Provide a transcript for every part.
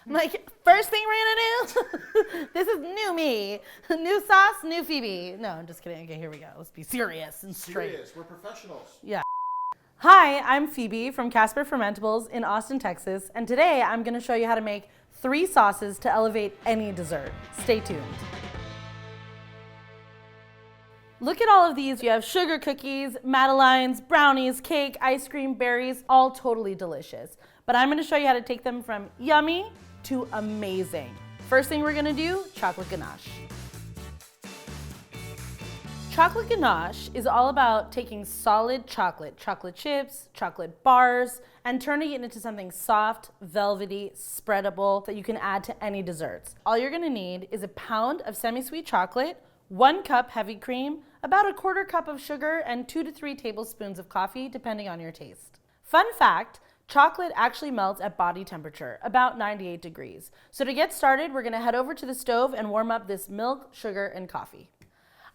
I'm like, first thing we're gonna do, this is new me. New sauce, new Phoebe. No, I'm just kidding. Okay, here we go. Let's be serious and straight. Serious, we're professionals. Yeah. Hi, I'm Phoebe from Casper Fermentables in Austin, Texas, and today I'm gonna show you how to make 3 sauces to elevate any dessert. Stay tuned. Look at all of these. You have sugar cookies, madeleines, brownies, cake, ice cream, berries, all totally delicious. But I'm gonna show you how to take them from yummy to amazing. First thing we're gonna do, chocolate ganache. Chocolate ganache is all about taking solid chocolate chips, chocolate bars, and turning it into something soft, velvety, spreadable that you can add to any desserts. All you're gonna need is a pound of semi-sweet chocolate, 1 cup heavy cream, about 1/4 cup of sugar, and 2 to 3 tablespoons of coffee, depending on your taste. Fun fact, chocolate actually melts at body temperature, about 98 degrees. So to get started, we're gonna head over to the stove and warm up this milk, sugar, and coffee.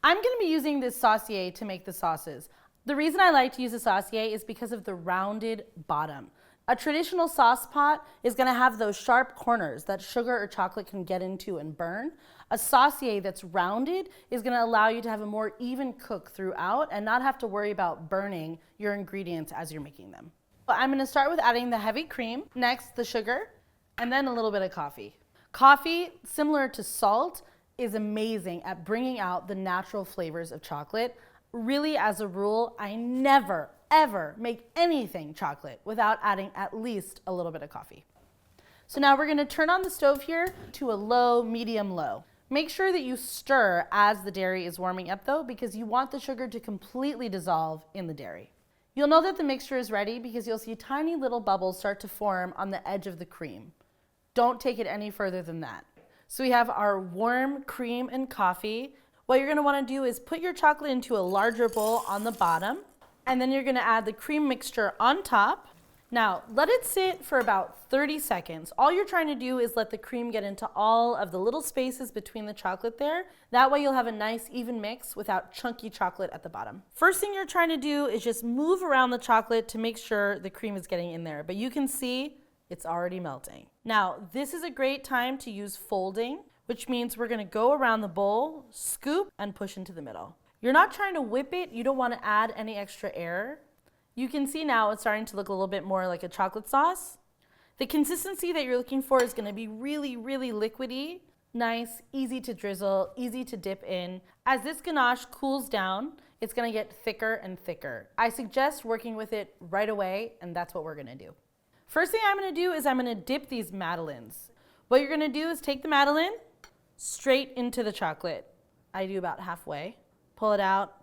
I'm gonna be using this saucier to make the sauces. The reason I like to use a saucier is because of the rounded bottom. A traditional sauce pot is gonna have those sharp corners that sugar or chocolate can get into and burn. A saucier that's rounded is gonna allow you to have a more even cook throughout and not have to worry about burning your ingredients as you're making them. I'm gonna start with adding the heavy cream, next the sugar, and then a little bit of coffee. Coffee, similar to salt, is amazing at bringing out the natural flavors of chocolate. Really, as a rule, I never, ever make anything chocolate without adding at least a little bit of coffee. So now we're gonna turn on the stove here to a low, medium low. Make sure that you stir as the dairy is warming up though, because you want the sugar to completely dissolve in the dairy. You'll know that the mixture is ready because you'll see tiny little bubbles start to form on the edge of the cream. Don't take it any further than that. So we have our warm cream and coffee. What you're gonna wanna do is put your chocolate into a larger bowl on the bottom, and then you're gonna add the cream mixture on top. Now, let it sit for about 30 seconds. All you're trying to do is let the cream get into all of the little spaces between the chocolate there. That way you'll have a nice even mix without chunky chocolate at the bottom. First thing you're trying to do is just move around the chocolate to make sure the cream is getting in there. But you can see it's already melting. Now, this is a great time to use folding, which means we're gonna go around the bowl, scoop, and push into the middle. You're not trying to whip it. You don't wanna add any extra air. You can see now it's starting to look a little bit more like a chocolate sauce. The consistency that you're looking for is gonna be really, really liquidy, nice, easy to drizzle, easy to dip in. As this ganache cools down, it's gonna get thicker and thicker. I suggest working with it right away, and that's what we're gonna do. First thing I'm gonna do is I'm gonna dip these madeleines. What you're gonna do is take the madeleine straight into the chocolate. I do about halfway. Pull it out,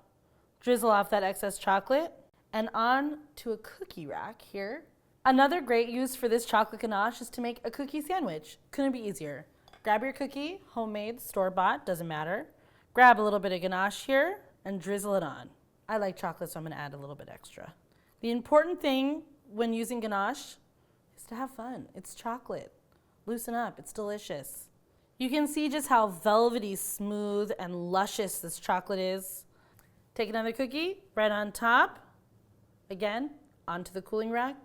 drizzle off that excess chocolate, and on to a cookie rack here. Another great use for this chocolate ganache is to make a cookie sandwich. Couldn't be easier. Grab your cookie, homemade, store-bought, doesn't matter. Grab a little bit of ganache here and drizzle it on. I like chocolate, so I'm gonna add a little bit extra. The important thing when using ganache is to have fun. It's chocolate. Loosen up, it's delicious. You can see just how velvety, smooth, and luscious this chocolate is. Take another cookie, right on top. Again, onto the cooling rack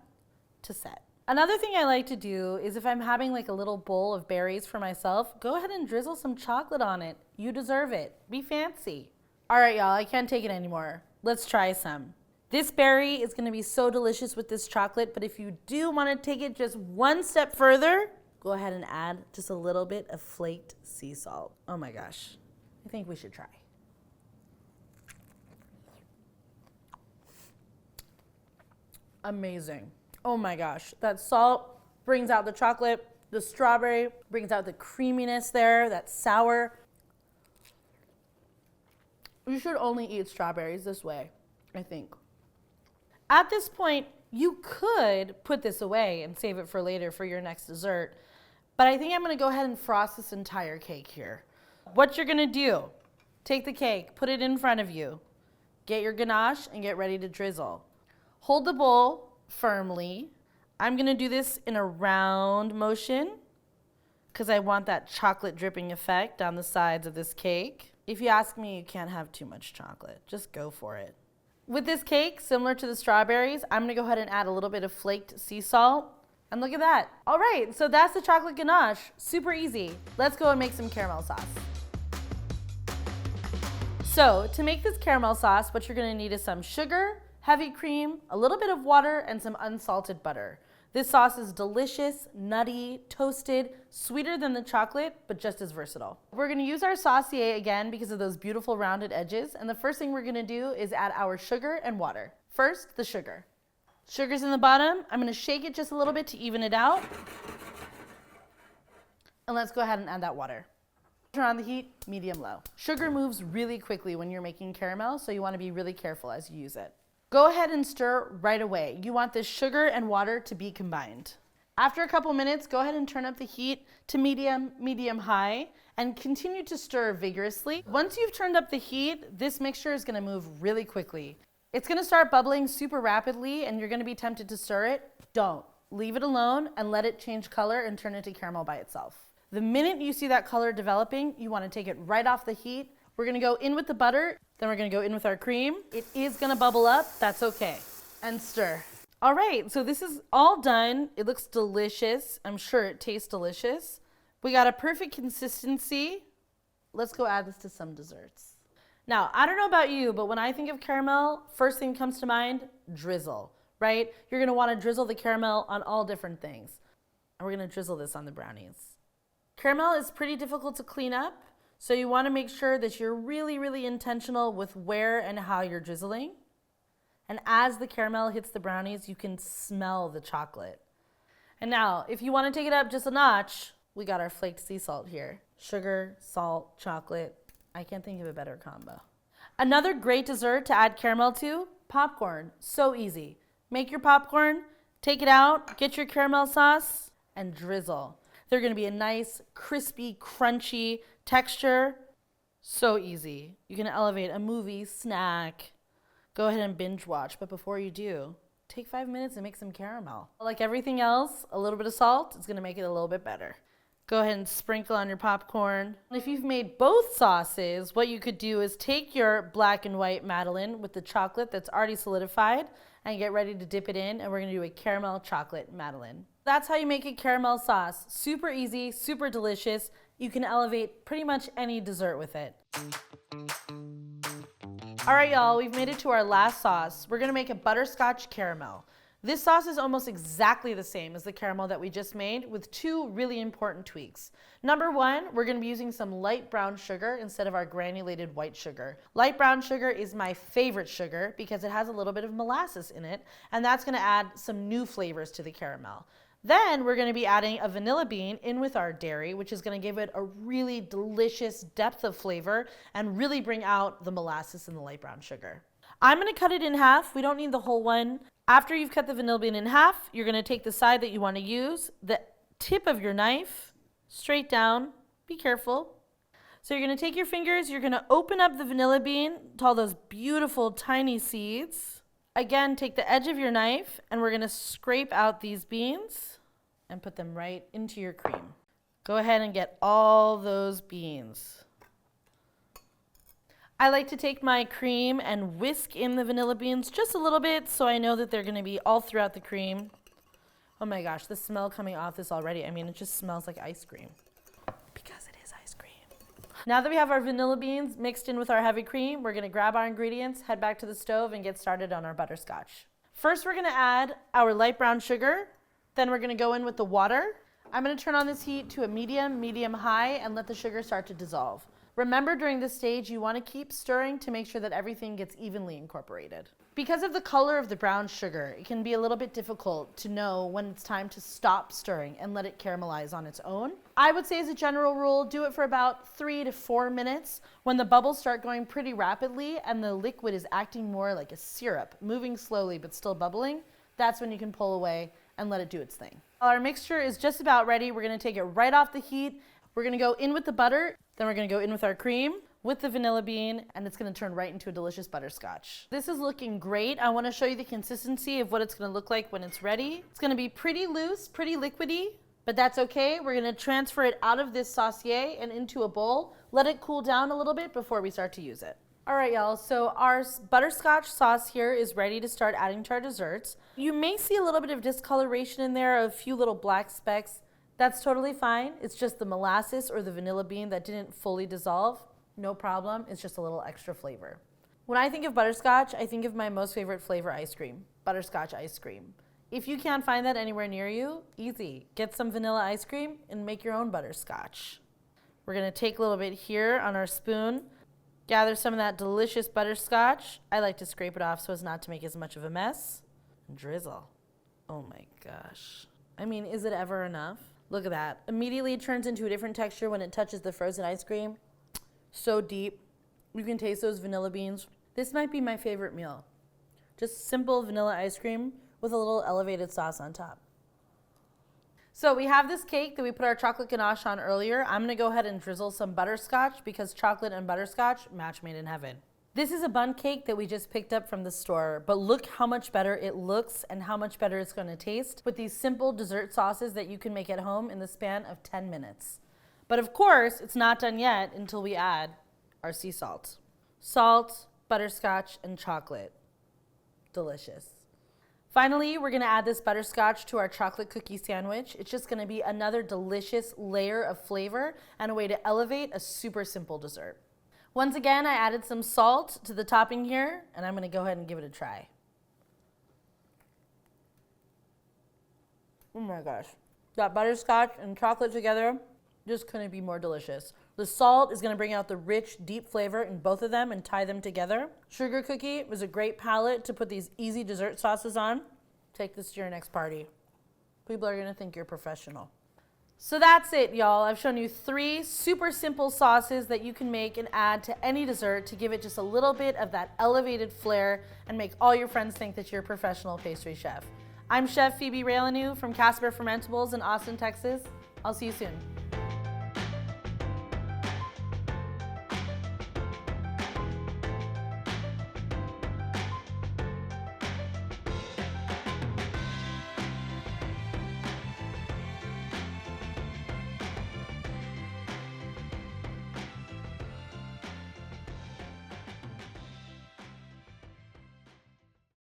to set. Another thing I like to do is if I'm having like a little bowl of berries for myself, go ahead and drizzle some chocolate on it. You deserve it. Be fancy. All right, y'all, I can't take it anymore. Let's try some. This berry is gonna be so delicious with this chocolate, but if you do wanna take it just one step further, go ahead and add just a little bit of flaked sea salt. Oh my gosh, I think we should try. Amazing. Oh my gosh, that salt brings out the chocolate, the strawberry brings out the creaminess there, that sour. You should only eat strawberries this way, I think. At this point, you could put this away and save it for later for your next dessert, but I think I'm gonna go ahead and frost this entire cake here. What you're gonna do, take the cake, put it in front of you, get your ganache and get ready to drizzle. Hold the bowl firmly. I'm gonna do this in a round motion because I want that chocolate dripping effect down the sides of this cake. If you ask me, you can't have too much chocolate. Just go for it. With this cake, similar to the strawberries, I'm gonna go ahead and add a little bit of flaked sea salt And look at that. All right, so that's the chocolate ganache. Super easy. Let's go and make some caramel sauce. So to make this caramel sauce, what you're gonna need is some sugar, heavy cream, a little bit of water, and some unsalted butter. This sauce is delicious, nutty, toasted, sweeter than the chocolate, but just as versatile. We're gonna use our saucier again because of those beautiful rounded edges, and the first thing we're gonna do is add our sugar and water. First, the sugar. Sugar's in the bottom. I'm gonna shake it just a little bit to even it out. And let's go ahead and add that water. Turn on the heat, medium-low. Sugar moves really quickly when you're making caramel, so you wanna be really careful as you use it. Go ahead and stir right away. You want this sugar and water to be combined. After a couple minutes, go ahead and turn up the heat to medium-high, and continue to stir vigorously. Once you've turned up the heat, this mixture is gonna move really quickly. It's gonna start bubbling super rapidly, and you're gonna be tempted to stir it. Don't. Leave it alone and let it change color and turn into caramel by itself. The minute you see that color developing, you wanna take it right off the heat. We're gonna go in with the butter, then we're gonna go in with our cream. It is gonna bubble up, that's okay. And stir. All right, so this is all done. It looks delicious. I'm sure it tastes delicious. We got a perfect consistency. Let's go add this to some desserts. Now, I don't know about you, but when I think of caramel, first thing comes to mind, drizzle, right? You're gonna wanna drizzle the caramel on all different things. And we're gonna drizzle this on the brownies. Caramel is pretty difficult to clean up, so you wanna make sure that you're really, really intentional with where and how you're drizzling. And as the caramel hits the brownies, you can smell the chocolate. And now, if you wanna take it up just a notch, we got our flaked sea salt here. Sugar, salt, chocolate. I can't think of a better combo. Another great dessert to add caramel to, popcorn. So easy. Make your popcorn, take it out, get your caramel sauce, and drizzle. They're gonna be a nice, crispy, crunchy texture. So easy. You can elevate a movie, snack. Go ahead and binge watch, but before you do, take 5 minutes and make some caramel. Like everything else, a little bit of salt is gonna make it a little bit better. Go ahead and sprinkle on your popcorn. If you've made both sauces, what you could do is take your black and white Madeleine with the chocolate that's already solidified and get ready to dip it in, and we're gonna do a caramel chocolate Madeleine. That's how you make a caramel sauce. Super easy, super delicious. You can elevate pretty much any dessert with it. All right, y'all, we've made it to our last sauce. We're gonna make a butterscotch caramel. This sauce is almost exactly the same as the caramel that we just made, with two really important tweaks. Number one, we're gonna be using some light brown sugar instead of our granulated white sugar. Light brown sugar is my favorite sugar because it has a little bit of molasses in it, and that's gonna add some new flavors to the caramel. Then we're gonna be adding a vanilla bean in with our dairy, which is gonna give it a really delicious depth of flavor and really bring out the molasses and the light brown sugar. I'm gonna cut it in half. We don't need the whole one. After you've cut the vanilla bean in half, you're gonna take the side that you wanna use, the tip of your knife, straight down, be careful. So you're gonna take your fingers, you're gonna open up the vanilla bean to all those beautiful tiny seeds. Again, take the edge of your knife and we're gonna scrape out these beans and put them right into your cream. Go ahead and get all those beans. I like to take my cream and whisk in the vanilla beans just a little bit so I know that they're gonna be all throughout the cream. Oh my gosh, the smell coming off this already, I mean, it just smells like ice cream. Because it is ice cream. Now that we have our vanilla beans mixed in with our heavy cream, we're gonna grab our ingredients, head back to the stove, and get started on our butterscotch. First, we're gonna add our light brown sugar. Then we're gonna go in with the water. I'm gonna turn on this heat to a medium-high, and let the sugar start to dissolve. Remember, during this stage, you wanna keep stirring to make sure that everything gets evenly incorporated. Because of the color of the brown sugar, it can be a little bit difficult to know when it's time to stop stirring and let it caramelize on its own. I would say as a general rule, do it for about 3 to 4 minutes. When the bubbles start going pretty rapidly and the liquid is acting more like a syrup, moving slowly but still bubbling, that's when you can pull away and let it do its thing. Our mixture is just about ready. We're gonna take it right off the heat. We're gonna go in with the butter, then we're gonna go in with our cream, with the vanilla bean, and it's gonna turn right into a delicious butterscotch. This is looking great. I wanna show you the consistency of what it's gonna look like when it's ready. It's gonna be pretty loose, pretty liquidy, but that's okay. We're gonna transfer it out of this saucier and into a bowl, let it cool down a little bit before we start to use it. All right, y'all, so our butterscotch sauce here is ready to start adding to our desserts. You may see a little bit of discoloration in there, a few little black specks. That's totally fine. It's just the molasses or the vanilla bean that didn't fully dissolve. No problem, it's just a little extra flavor. When I think of butterscotch, I think of my most favorite flavor ice cream, butterscotch ice cream. If you can't find that anywhere near you, easy. Get some vanilla ice cream and make your own butterscotch. We're gonna take a little bit here on our spoon, gather some of that delicious butterscotch. I like to scrape it off so as not to make as much of a mess. And drizzle. Oh my gosh. I mean, is it ever enough? Look at that. Immediately it turns into a different texture when it touches the frozen ice cream. So deep. You can taste those vanilla beans. This might be my favorite meal. Just simple vanilla ice cream with a little elevated sauce on top. So we have this cake that we put our chocolate ganache on earlier. I'm gonna go ahead and drizzle some butterscotch because chocolate and butterscotch, match made in heaven. This is a bundt cake that we just picked up from the store, but look how much better it looks and how much better it's gonna taste with these simple dessert sauces that you can make at home in the span of 10 minutes. But of course, it's not done yet until we add our sea salt. Salt, butterscotch, and chocolate. Delicious. Finally, we're gonna add this butterscotch to our chocolate cookie sandwich. It's just gonna be another delicious layer of flavor and a way to elevate a super simple dessert. Once again, I added some salt to the topping here, and I'm gonna go ahead and give it a try. Oh my gosh. That butterscotch and chocolate together just couldn't be more delicious. The salt is gonna bring out the rich, deep flavor in both of them and tie them together. Sugar cookie was a great palette to put these easy dessert sauces on. Take this to your next party. People are gonna think you're professional. So that's it, y'all. I've shown you 3 super simple sauces that you can make and add to any dessert to give it just a little bit of that elevated flair and make all your friends think that you're a professional pastry chef. I'm Chef Phoebe Raileanu from Casper Fermentables in Austin, Texas. I'll see you soon.